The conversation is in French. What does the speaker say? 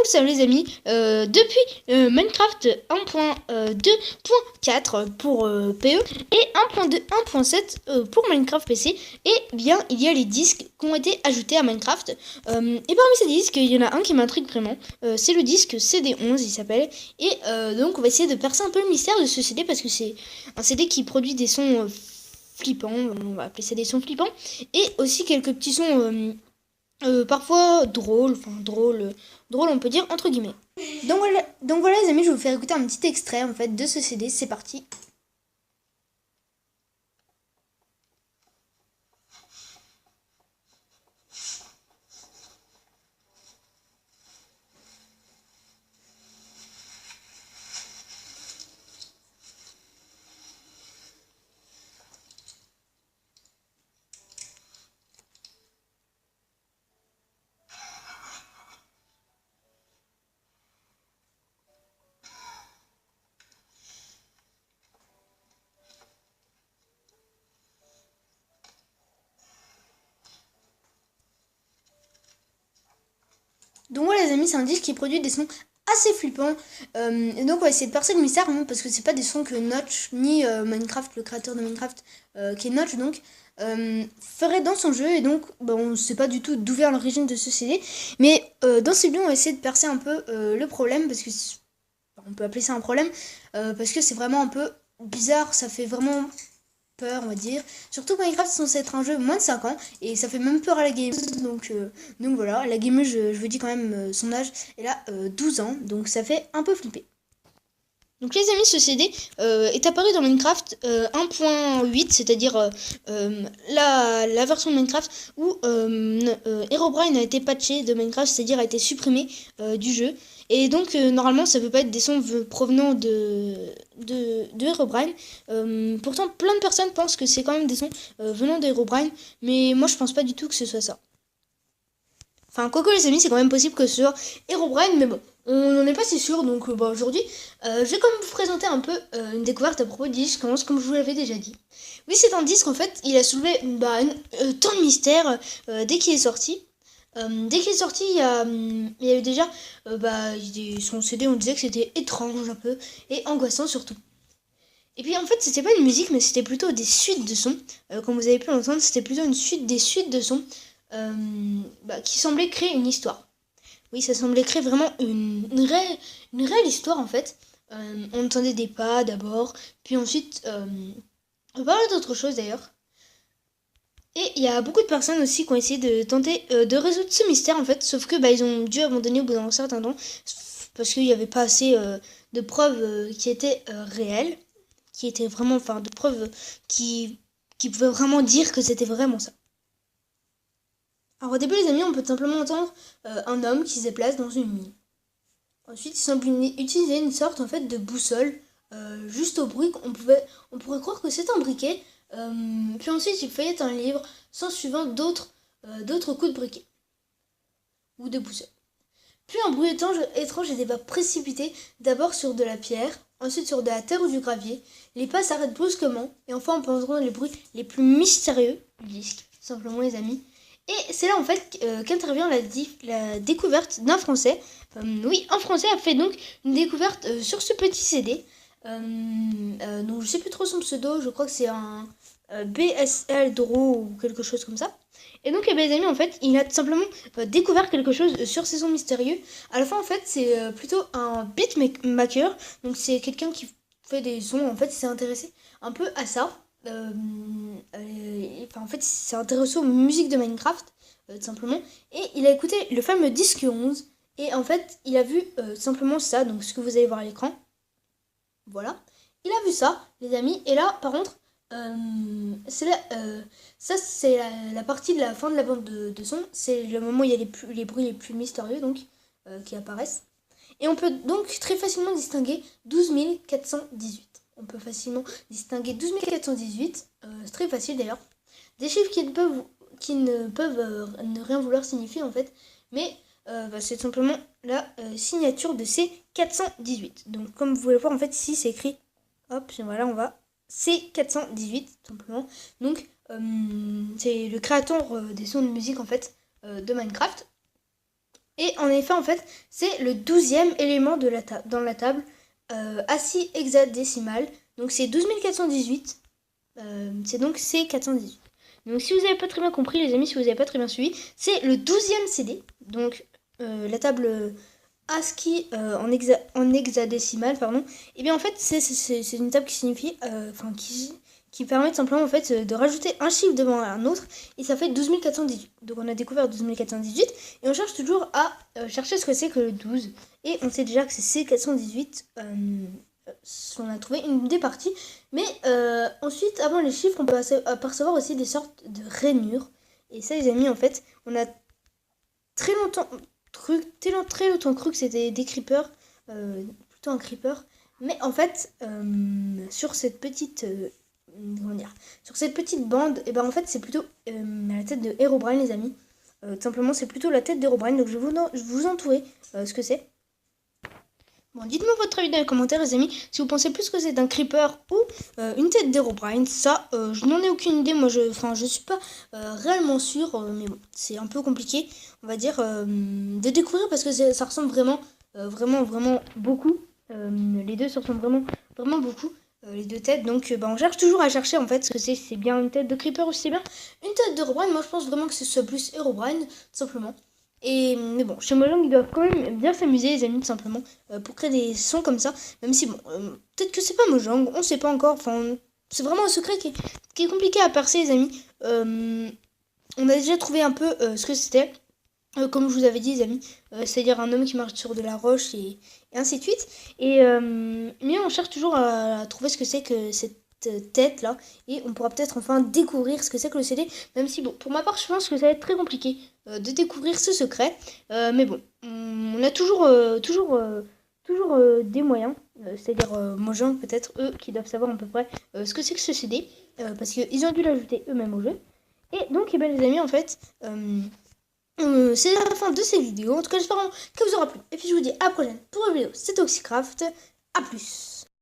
salut les amis, depuis Minecraft 1.2.4 pour PE et 1.2.1.7 pour Minecraft PC, et bien il y a les disques qui ont été ajoutés à Minecraft, et parmi ces disques il y en a un qui m'intrigue vraiment, c'est le disque CD11 il s'appelle, et donc on va essayer de percer un peu le mystère de ce CD parce que c'est un CD qui produit des sons flippants, on va appeler ça des sons flippants, et aussi quelques petits sons parfois drôle on peut dire entre guillemets. Donc voilà les amis, je vais vous faire écouter un petit extrait en fait de ce CD, c'est parti. Donc voilà les amis, c'est un disque qui produit des sons assez flippants, et donc on va essayer de percer le mystère parce que c'est pas des sons que Notch ni Minecraft, le créateur de Minecraft qui est Notch donc, ferait dans son jeu, et donc on sait pas du tout d'où vient l'origine de ce CD, mais dans cette vidéo on va essayer de percer un peu le problème, parce que on peut appeler ça un problème, parce que c'est vraiment un peu bizarre, ça fait vraiment peur on va dire, surtout que Minecraft c'est censé être un jeu moins de 5 ans et ça fait même peur à la gameuse, donc voilà, la gameuse je vous dis quand même son âge, elle a 12 ans, donc ça fait un peu flipper. Donc les amis, ce CD est apparu dans Minecraft 1.8, c'est-à-dire la version de Minecraft où Herobrine a été patché de Minecraft, c'est-à-dire a été supprimé du jeu. Et donc normalement ça peut pas être des sons provenant de Herobrine. Pourtant plein de personnes pensent que c'est quand même des sons venant d'Herobrine, mais moi je pense pas du tout que ce soit ça. Enfin, quoique les amis, c'est quand même possible que ce soit Herobrine, mais bon, on n'en est pas si sûr, donc aujourd'hui, je vais quand même vous présenter un peu une découverte à propos du disque, comme je vous l'avais déjà dit. Oui, c'est un disque, en fait, il a soulevé tant de mystères dès qu'il est sorti. Dès qu'il est sorti, il y a eu déjà son CD, on disait que c'était étrange un peu, et angoissant surtout. Et puis en fait, c'était pas une musique, mais c'était plutôt des suites de sons. Comme vous avez pu l'entendre, c'était plutôt des suites de sons qui semblaient créer une histoire. Oui, ça semblait créer vraiment une réelle histoire en fait. On entendait des pas d'abord, puis ensuite, on parlait d'autre chose d'ailleurs. Et il y a beaucoup de personnes aussi qui ont essayé de tenter de résoudre ce mystère en fait, sauf que ils ont dû abandonner au bout d'un certain temps, parce qu'il n'y avait pas assez de preuves qui étaient réelles, qui étaient vraiment, enfin de preuves qui pouvaient vraiment dire que c'était vraiment ça. Alors au début les amis, on peut simplement entendre un homme qui se déplace dans une mine. Ensuite il semble utiliser une sorte en fait de boussole, juste au bruit on pourrait croire que c'est un briquet. Puis ensuite il feuillette un livre sans suivant d'autres coups de briquet ou de boussole. Puis un bruit étrange et des pas précipités, d'abord sur de la pierre, ensuite sur de la terre ou du gravier. Les pas s'arrêtent brusquement, et enfin on peut entendre les bruits les plus mystérieux du disque, tout simplement les amis. Et c'est là en fait qu'intervient la découverte d'un Français. Oui, un Français a fait donc une découverte sur ce petit CD. Donc je sais plus trop son pseudo, je crois que c'est un BSL Draw ou quelque chose comme ça. Et donc les amis, en fait, il a tout simplement découvert quelque chose sur ces sons mystérieux. À la fin, en fait, c'est plutôt un beatmaker. Donc c'est quelqu'un qui fait des sons, en fait, il s'est intéressé un peu à ça. En fait, il s'est intéressé aux musiques de Minecraft, tout simplement. Et il a écouté le fameux disque 11. Et en fait, il a vu simplement ça, donc ce que vous allez voir à l'écran. Voilà. Il a vu ça, les amis. Et là, par contre, ça c'est la partie de la fin de la bande de son. C'est le moment où il y a les bruits les plus mystérieux donc qui apparaissent. Et on peut donc très facilement distinguer 12 418. On peut facilement distinguer 12 418. C'est très facile d'ailleurs. Des chiffres qui ne peuvent ne rien vouloir signifier en fait. Mais c'est simplement la signature de ces 418. Donc comme vous pouvez le voir en fait ici c'est écrit. Hop, voilà, on va C418 tout simplement. Donc c'est le créateur des sons de musique en fait de Minecraft. Et en effet, en fait, c'est le 12e élément de dans la table, assis hexadécimal. Donc c'est 12418. C'est donc C418. Donc si vous n'avez pas très bien compris, les amis, si vous n'avez pas très bien suivi, c'est le 12e CD. Donc la table ASCII en hexadécimal, pardon. Et bien en fait, c'est une table qui signifie, qui permet simplement en fait de rajouter un chiffre devant un autre, et ça fait 12418. Donc on a découvert 12418 et on cherche toujours à chercher ce que c'est que le 12, et on sait déjà que c'est C418. On a trouvé une des parties, mais ensuite, avant les chiffres, on peut apercevoir aussi des sortes de rainures. Et ça, les amis, en fait, on a très longtemps cru que c'était des creepers, plutôt un creeper. Mais en fait, sur cette petite sur cette petite bande, et ben en fait c'est plutôt la tête de Herobrine, les amis. Tout simplement, c'est plutôt la tête d'Herobrine. Donc je vais vous entourer ce que c'est. Bon, dites-moi votre avis dans les commentaires, les amis, si vous pensez plus que c'est un creeper ou une tête d'Herobrine. Ça, je n'en ai aucune idée. Moi, je suis pas réellement sûre, mais bon, c'est un peu compliqué, on va dire, de découvrir, parce que ça ressemble vraiment, vraiment beaucoup. Les deux se ressemblent vraiment beaucoup. Les deux têtes, donc on cherche toujours à chercher en fait ce que c'est bien une tête de creeper ou c'est bien une tête d'Herobrine. Moi je pense vraiment que c'est soit plus Herobrine, tout simplement. Mais bon, chez Mojang ils doivent quand même bien s'amuser, les amis, tout simplement, pour créer des sons comme ça, même si bon, peut-être que c'est pas Mojang, on sait pas encore, enfin c'est vraiment un secret qui est compliqué à percer, les amis. On a déjà trouvé un peu ce que c'était. Comme je vous avais dit, les amis, c'est-à-dire un homme qui marche sur de la roche et ainsi de suite. Mais on cherche toujours à trouver ce que c'est que cette tête là, et on pourra peut-être enfin découvrir ce que c'est que le CD, même si bon, pour ma part je pense que ça va être très compliqué de découvrir ce secret, mais bon, on a toujours des moyens, c'est-à-dire Mojang peut-être, eux qui doivent savoir à peu près ce que c'est que ce CD, parce qu'ils ont dû l'ajouter eux-mêmes au jeu. Et donc, les amis, en fait, c'est la fin de cette vidéo. En tout cas, j'espère que vous aura plu. Et puis, je vous dis à la prochaine pour une vidéo. C'était Toxicraft. A plus.